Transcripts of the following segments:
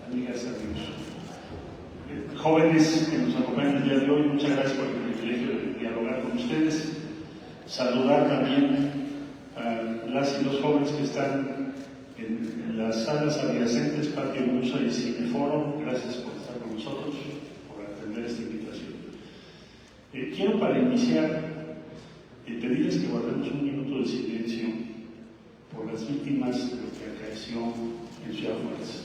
amigas y amigos. Jóvenes que nos acompañan el día de hoy, muchas gracias por el privilegio de dialogar con ustedes. Saludar también a las y los jóvenes que están en las salas adyacentes, Patio Musa y Cineforo. Gracias por estar con nosotros, por atender esta invitación. Quiero, para iniciar, pedirles que guardemos un minuto de silencio por las víctimas de lo que acaeció en Ciudad Juárez.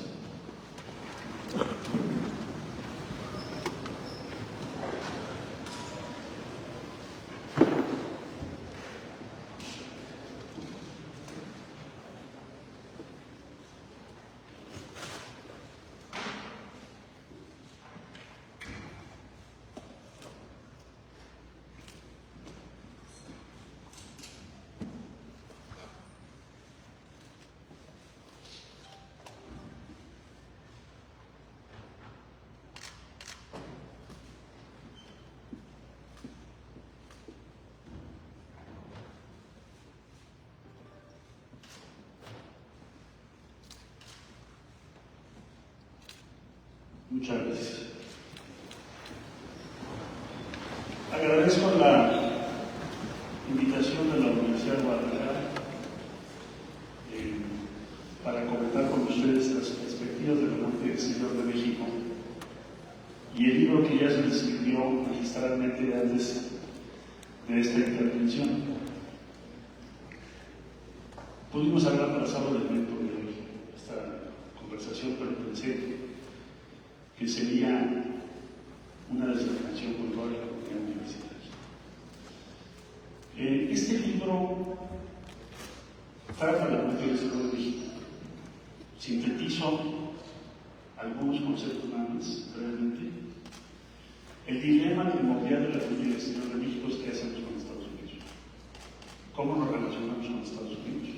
Muchas gracias. Agradezco la invitación de la Universidad de Guadalajara para comentar con ustedes las perspectivas del amante exterior de México y el libro que ya se escribió magistralmente antes de esta intervención. Pudimos haber trazado el evento de hoy, esta conversación, pero pensé que sería una desatención por toda la comunidad universitaria. Este libro trata la política exterior de México. Sintetizo algunos conceptos nada más, brevemente. El dilema primordial de la política exterior de México es qué hacemos con Estados Unidos. ¿Cómo nos relacionamos con Estados Unidos?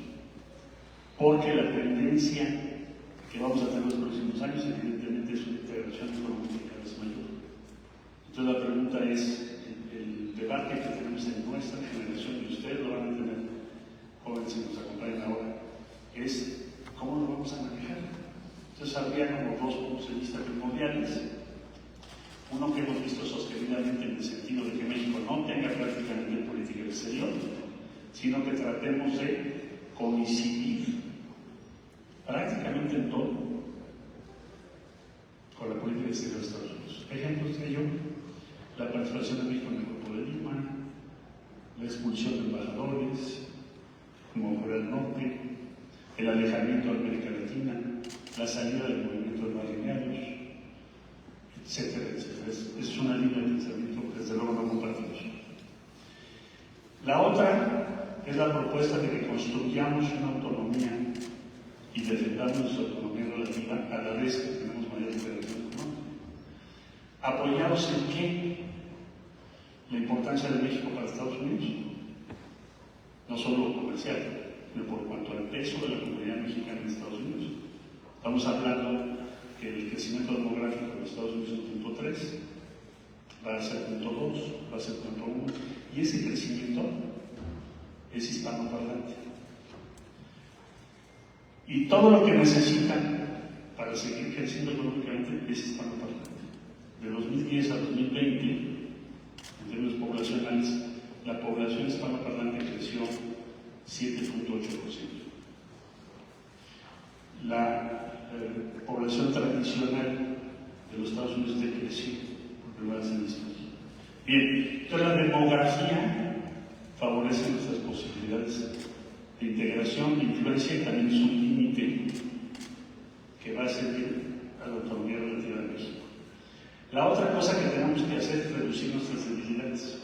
Porque la tendencia que vamos a tener los próximos años, evidentemente, es una integración económica cada vez mayor. Entonces la pregunta es, el debate que tenemos en nuestra generación, y ustedes lo van a tener, jóvenes que nos acompañan ahora, es cómo lo vamos a manejar. Entonces habría como dos puntos de vista primordiales. Uno que hemos visto sostenidamente en el sentido de que México no tenga prácticamente política exterior, sino que tratemos de coincidir prácticamente en todo con la política exterior de Estados Unidos. Ejemplos de ello: la participación de México en el Grupo de Lima, la expulsión de embajadores, como Corea del Norte, el alejamiento de América Latina, la salida del movimiento de marinerios, etcétera, etcétera. Es una línea de pensamiento que desde luego no compartimos. La otra es la propuesta de que construyamos una autonomía y defendamos nuestra autonomía relativa a la vez que tenemos mayor integración económica. ¿Apoyados en qué? La importancia de México para Estados Unidos, no solo comercial, sino por cuanto al peso de la comunidad mexicana en Estados Unidos. Estamos hablando que el crecimiento demográfico de Estados Unidos es 0.3, va a ser 0.2, va a ser 0.1, y ese crecimiento es hispanoparlante. Y todo lo que necesitan para seguir creciendo económicamente es hispanoparlante. De 2010 a 2020, en términos poblacionales, la población hispanoparlante creció 7.8%. La población tradicional de los Estados Unidos decreció por primera vez en la historia. Bien, entonces la demografía favorece nuestras posibilidades de integración, de influencia, y también es un límite que va a servir a la autonomía relativa de México. La otra cosa que tenemos que hacer es reducir nuestras debilidades.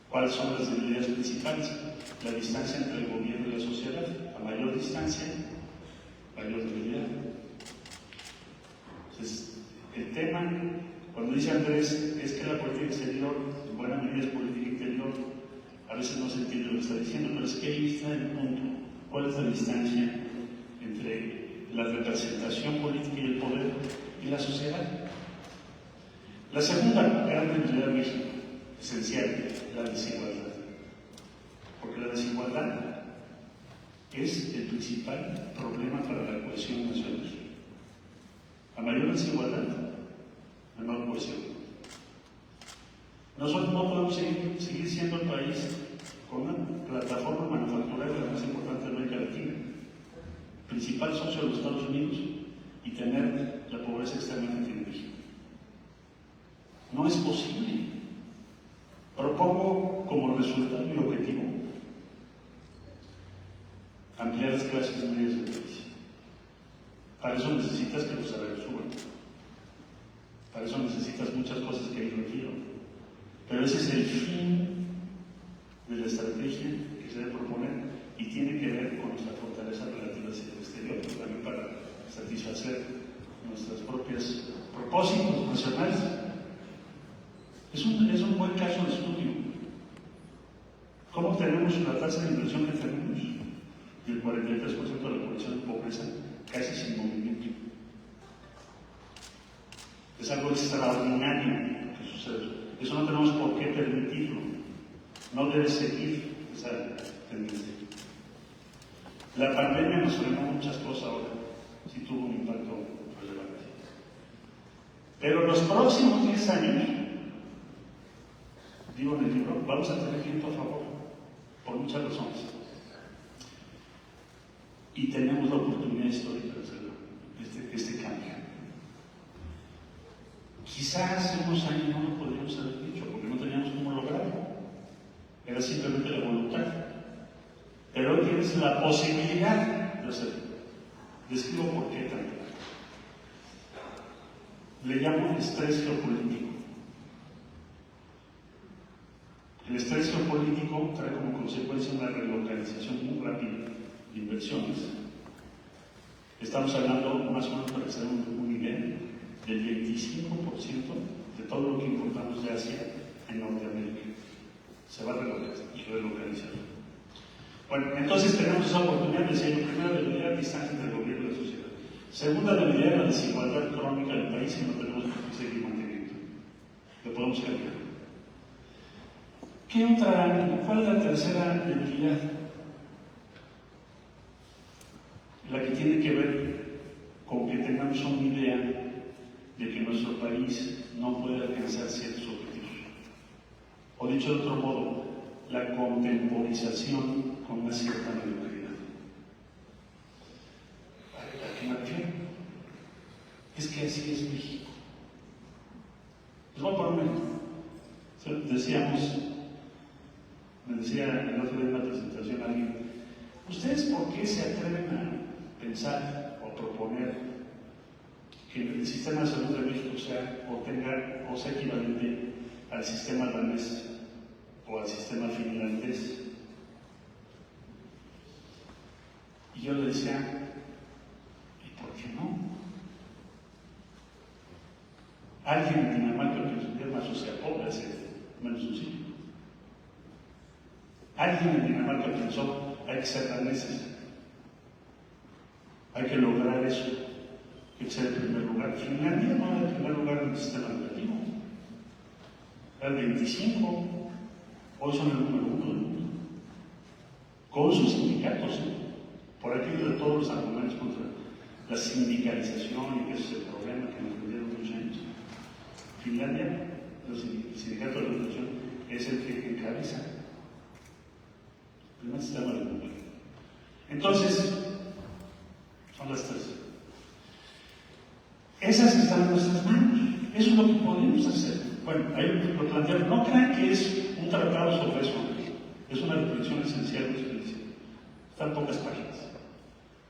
¿Cuáles son las debilidades principales? La distancia entre el gobierno y la sociedad. A mayor distancia, mayor debilidad. Entonces, el tema, cuando dice Andrés, es que la política exterior, en buena medida es política interior, a veces no se entiende lo que está diciendo, pero es que ahí está el punto. ¿Cuál es la distancia entre la representación política y el poder y la sociedad? La segunda gran debilidad de México, esencial, la desigualdad. Porque la desigualdad es el principal problema para la cohesión nacional. desigualdad, menor cohesión. Nosotros no podemos seguir siendo el país con una plataforma manufacturera la más importante de América Latina, principal socio de los Estados Unidos, y tener la pobreza extrema que tiene México. No es posible. Propongo como resultado y objetivo ampliar las clases medias del país. Para eso necesitas que los salarios suban. Para eso necesitas muchas cosas que yo quiero. Pero ese es el fin de la estrategia que se debe proponer y tiene que ver con nuestra fortaleza relativa hacia el exterior, pero también para satisfacer nuestros propios propósitos nacionales. Es un buen caso de estudio. ¿Cómo tenemos la tasa de inversión que tenemos? Del 43% de la población en pobreza, casi sin movimiento. Es algo extraordinario que sucede. Eso no tenemos por qué permitirlo. No debe seguir esa tendencia. La pandemia nos frenó muchas cosas ahora. Sí tuvo un impacto relevante. Pero los próximos 10 años, digo en el libro, vamos a tener viento a favor, por muchas razones. Y tenemos la oportunidad histórica de hacer este cambio. Quizás hace unos años no lo podríamos haber dicho, porque no teníamos cómo lograrlo. Era simplemente la voluntad. Pero hoy tienes la posibilidad de hacerlo. Describo por qué también. Le llamo estrés geopolítico. El estrés geopolítico trae como consecuencia una relocalización muy rápida de inversiones. Estamos hablando más o menos, para hacer un nivel, del 25% de todo lo que importamos de Asia en Norteamérica. Se va a relocalizar. Bueno, entonces tenemos esa oportunidad de decir, primero, debilidad distancia entre el gobierno y la sociedad. Segunda, debilidad la desigualdad crónica del país y no tenemos que seguir manteniendo. Lo podemos cambiar. ¿Qué otra? ¿Cuál es la tercera debilidad? La que tiene que ver con que tengamos una idea de que nuestro país no puede alcanzar ciertos objetivos. O dicho de otro modo, la contemporización con una cierta mediocridad. ¿A qué me refiero? Es que así es México. Les voy a poner un ejemplo. Me decía el otro día en la presentación alguien, ¿ustedes por qué se atreven a pensar o proponer que el sistema de salud de México sea equivalente al sistema danés o al sistema finlandés? Y yo le decía, ¿y por qué no? Alguien en Dinamarca que es una sociedad pobre hace menos de un siglo. Alguien en Dinamarca pensó, hay que ser daneses, hay que lograr eso, hay que ser el primer lugar. Finlandia no era el primer lugar en el sistema educativo, era el 25, hoy son el número 1 del mundo, con sus sindicatos, por aquello de todos los argumentos contra la sindicalización y que ese es el problema que nos vendieron muchos años. Finlandia, el sindicato de la educación, es el que encabeza el primer sistema del mundo. Entonces, son las tres. Esas están en nuestras manos. Eso es lo que podemos hacer. Bueno, ahí lo plantearon. No crean que es un tratado sobre eso. Es una reflexión esencial de experiencia. Están pocas páginas.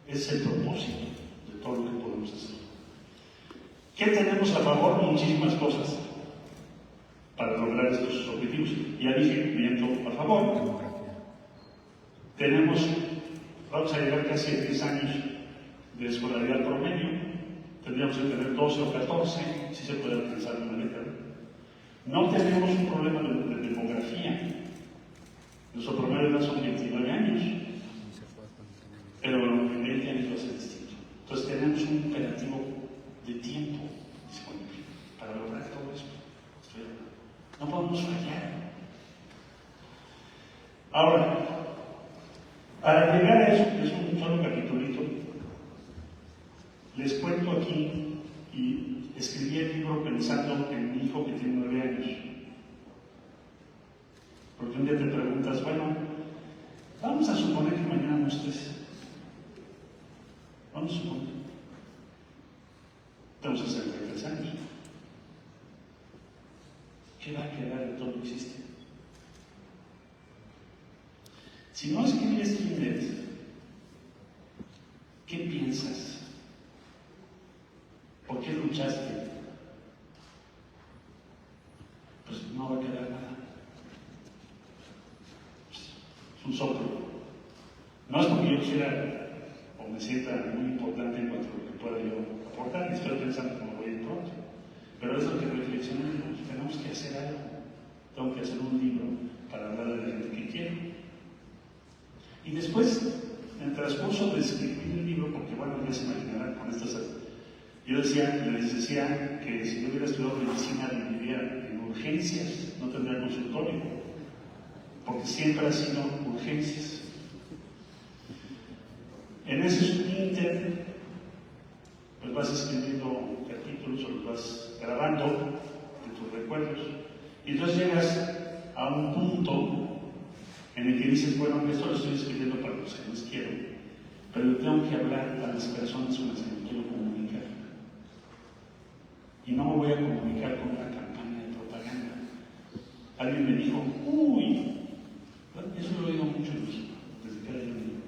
Es el propósito de todo lo que podemos hacer. ¿Qué tenemos a favor? Muchísimas cosas para lograr estos objetivos. Ya dije, viento a favor. Vamos a llegar casi a 10 años de escolaridad promedio. Tendríamos que tener 12 o 14, si se puede alcanzar en una década. No tenemos un problema de demografía. Nuestro promedio de edad son 29 años. Pero en 20 años va a ser distinto. Entonces tenemos un imperativo de tiempo disponible para lograr todo esto. No podemos fallar. Ahora, para llegar a eso, que es un solo capitulito, les cuento aquí Y escribí el libro pensando en mi hijo que tiene 9 años. Porque un día te preguntas, bueno, vamos a suponer que mañana no estés. Vamos a suponer. Tengo 63 años. ¿Qué va a quedar de todo lo que existe? Si no escribes quién eres, ¿qué piensas? ¿Por qué luchaste? Pues no va a quedar nada. Es un soplo. No es porque yo quiera o me sienta muy importante en cuanto a lo que pueda yo aportar, y estoy pensando cómo voy a ir pronto. Pero es lo que reflexionamos, tenemos que hacer algo. Tengo que hacer un libro para hablar de la gente que quiero. Y después, en el transcurso de escribir el libro, porque bueno, ya se imaginarán con estas... Yo les decía que si yo hubiera estudiado medicina, viviría en urgencias, no tendría consultorio, porque siempre ha sido urgencias. En ese inter, pues vas escribiendo capítulos o los vas grabando de tus recuerdos, y entonces llegas a un punto en el que dices, bueno, esto lo estoy escribiendo para los que más quiero, pero yo tengo que hablar a las personas con las que me quiero comunicar. Y no me voy a comunicar con una campaña de propaganda. Alguien me dijo, uy, eso lo he oído mucho en México, desde que era yo niño.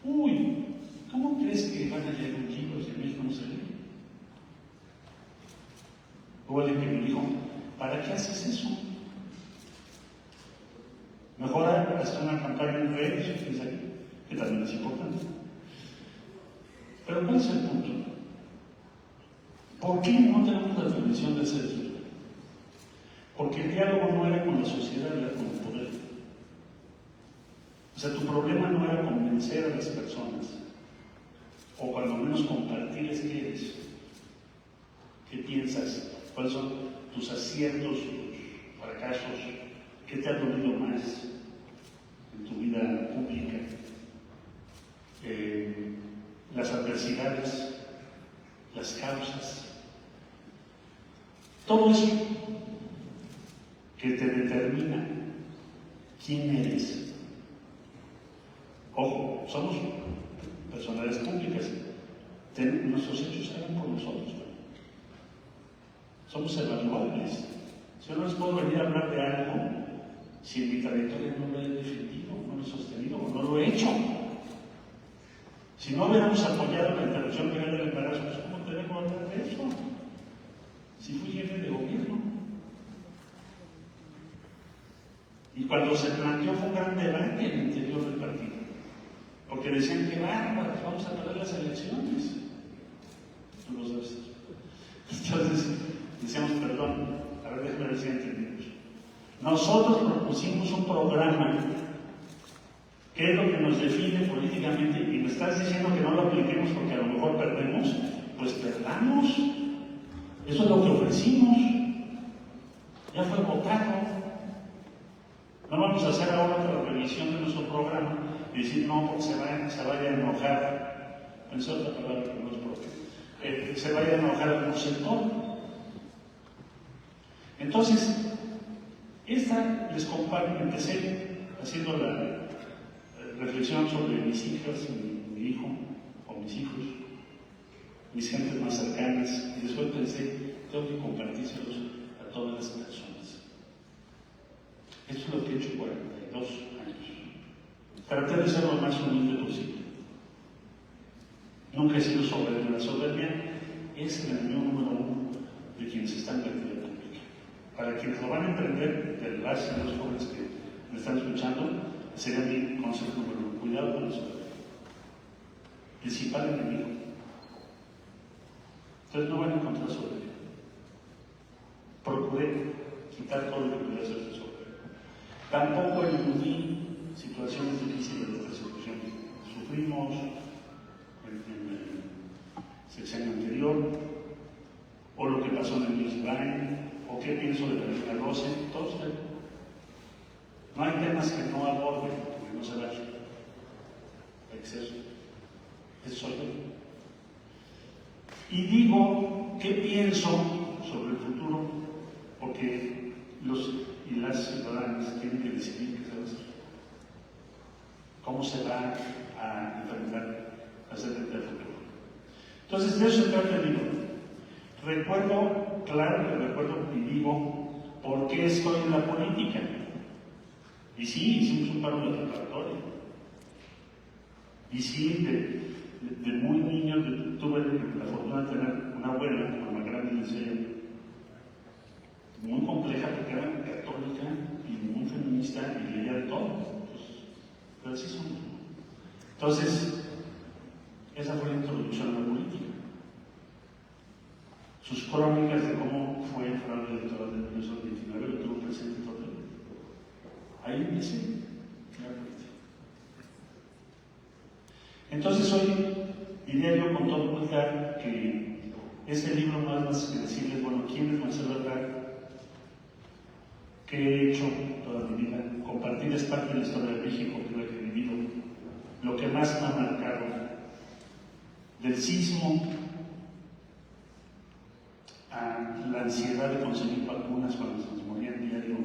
Uy, ¿cómo crees que van a leer un libro si en México no se lee? Hubo alguien que me dijo, ¿para qué haces eso? Mejor hacer una campaña en redes, que también es importante. Pero ¿cuál es el punto? ¿Por qué no tenemos la permisión de hacer eso? Porque el diálogo no era con la sociedad, era con el poder. O sea, tu problema no era convencer a las personas, o cuando menos compartirles qué eres, qué piensas, cuáles son tus aciertos, tus fracasos, qué te ha dolido más en tu vida pública, las adversidades, las causas. Todo eso que te determina quién eres. Ojo, somos personalidades públicas. Nuestros hechos salen por nosotros. Somos evaluables. Yo no les puedo venir a hablar de algo si en mi trayectoria no lo he defendido, no lo he sostenido o no lo he hecho. Si no hubiéramos apoyado la interrupción legal del embarazo, pues ¿cómo te vengo a hablar de eso? Si fui jefe de gobierno. Y cuando se planteó fue un gran debate en el interior del partido. Porque decían que bárbaros, vamos a perder las elecciones. Tú lo sabes. Entonces, decíamos, perdón, a ver, déjame ver si entendimos. Nosotros propusimos un programa que es lo que nos define políticamente, y me estás diciendo que no lo apliquemos porque a lo mejor perdemos, pues perdamos. Eso es lo que ofrecimos. Ya fue votado. No vamos a hacer ahora otra revisión de nuestro programa y decir, no, porque se vaya a enojar. Pensé otra palabra que no es propia. Se vaya a enojar a un sector. Entonces, esta les comparto, empecé haciendo la reflexión sobre mis hijas, mi hijo o mis hijos, mis gentes más cercanas, y después pensé, tengo que compartírselos a todas las personas. Esto es lo que he hecho 42 años. Traté de ser lo más humilde posible. Nunca he sido soberbio. La soberbia es el enemigo número 1 de quienes están perdiendo la pública. Para quienes lo van a emprender, de las y los jóvenes que me están escuchando, sería mi consejo número 1. Cuidado con la soberbia. Principal enemigo. Entonces no van a encontrar soberbia. Procuré quitar todo lo que pudiera ser de soberbia. Tampoco eludí situaciones difíciles de persecución. Sufrimos en el sexenio anterior, o lo que pasó en el News Line, o qué pienso de la Liga 12, todo esto. No hay temas que no aborden, que no se vayan. Hay que ser. Eso soy yo. Y digo qué pienso sobre el futuro, porque los y las ciudadanas tienen que decidir qué se va a hacer. ¿Cómo se va a enfrentar acerca del futuro? Entonces, de eso se trata el libro. Recuerdo, claro que recuerdo y digo, ¿por qué estoy en la política? Y sí, hicimos un paro de preparatoria. Y sí, de muy niño tuve la fortuna de tener una abuela, mamá grande, y decía, muy compleja porque era católica y muy feminista y leía de todo. Pues, pero así somos. Entonces, esa fue la introducción a la política. Sus crónicas de cómo fue el fraude electoral de 1929 lo tuvo presente todo. Ahí empecé la política. Entonces hoy diría yo con toda humildad que este libro más que decirles, bueno, ¿quién es Marcelo Ebrard? ¿Qué he hecho toda mi vida? Compartir parte de la historia de México, que es la que he vivido, lo que más me ha marcado, del sismo a la ansiedad de conseguir vacunas cuando se nos morían diario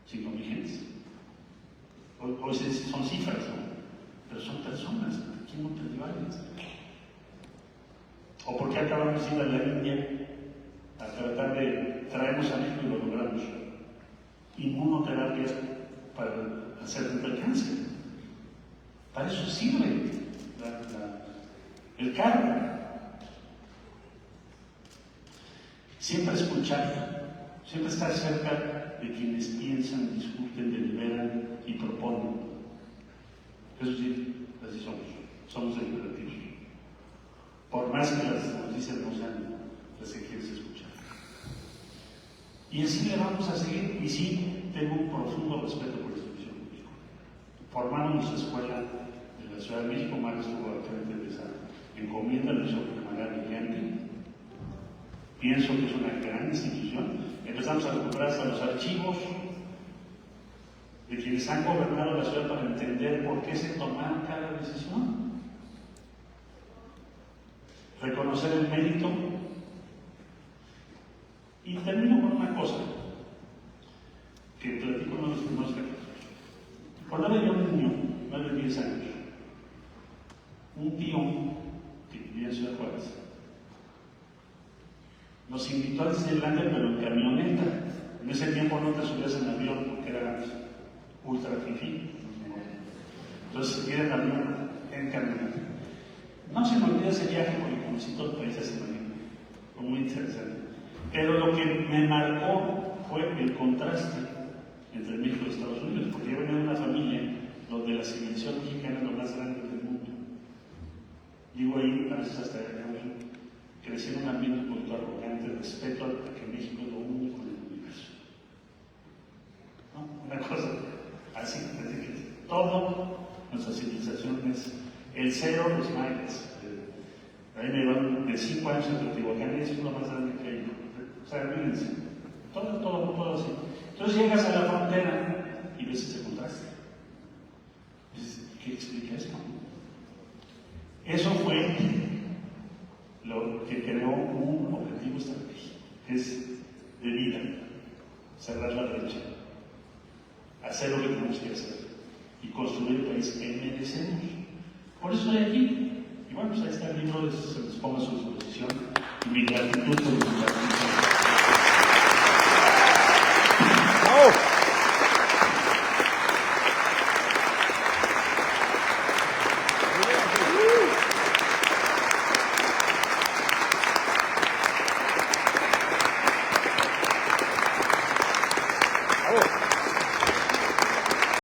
5,000 gentes. Hoy son cifras, ¿no? Pero son personas. ¿Quién no perdió a alguien? ¿O por qué acabamos de ir a la India a tratar de traernos a México y lo logramos? Inmunoterapias para hacer el cáncer. Para eso sirve el cargo. Siempre escuchar, siempre estar cerca de quienes piensan, discuten, deliberan y proponen. Eso sí, así somos deliberativos. Por más que las noticias no sean las que quieres escuchar. Y así le vamos a seguir, y sí, tengo un profundo respeto por la institución de México. Formamos nuestra escuela de la Ciudad de México, Mario estuvo al frente de esa encomienda, lo hizo de manera brillante. Pienso que es una gran institución. Empezamos a recuperar hasta los archivos de quienes han gobernado la ciudad para entender por qué se tomaron cada decisión. Reconocer el mérito. Y termino con una cosa que platico en los primeros capítulos. Cuando era yo un niño, más de 10 años, un tío que vivía en Ciudad Juárez nos invitó a Disneylandia, pero en camioneta. En ese tiempo no te subías en avión porque era ultra fifí. Entonces, ir en avión, en camioneta. No se me olvida ese viaje porque conocí todo el país ese año. Fue muy interesante. Pero lo que me marcó fue el contraste entre México y Estados Unidos, porque yo venía de una familia donde la civilización mexicana es lo más grande del mundo. Digo ahí, a veces hasta crecí en un ambiente un poquito arrogante, respeto a que México es lo único en el universo. ¿No? Una cosa así, que todo nuestra civilización es el cero, los mayas. Ahí me van de 5 años en Teotihuacán y es lo más grande que hay. O sea, mírense, todo así. Entonces llegas a la frontera y ves ese contraste. ¿Qué explica esto? Eso fue lo que creó un objetivo estratégico, que es de vida, cerrar la brecha, hacer lo que tenemos que hacer y construir el país que merecemos. Por eso estoy aquí. Y bueno, pues ahí está el libro, se les pongo a su disposición y mi gratitud por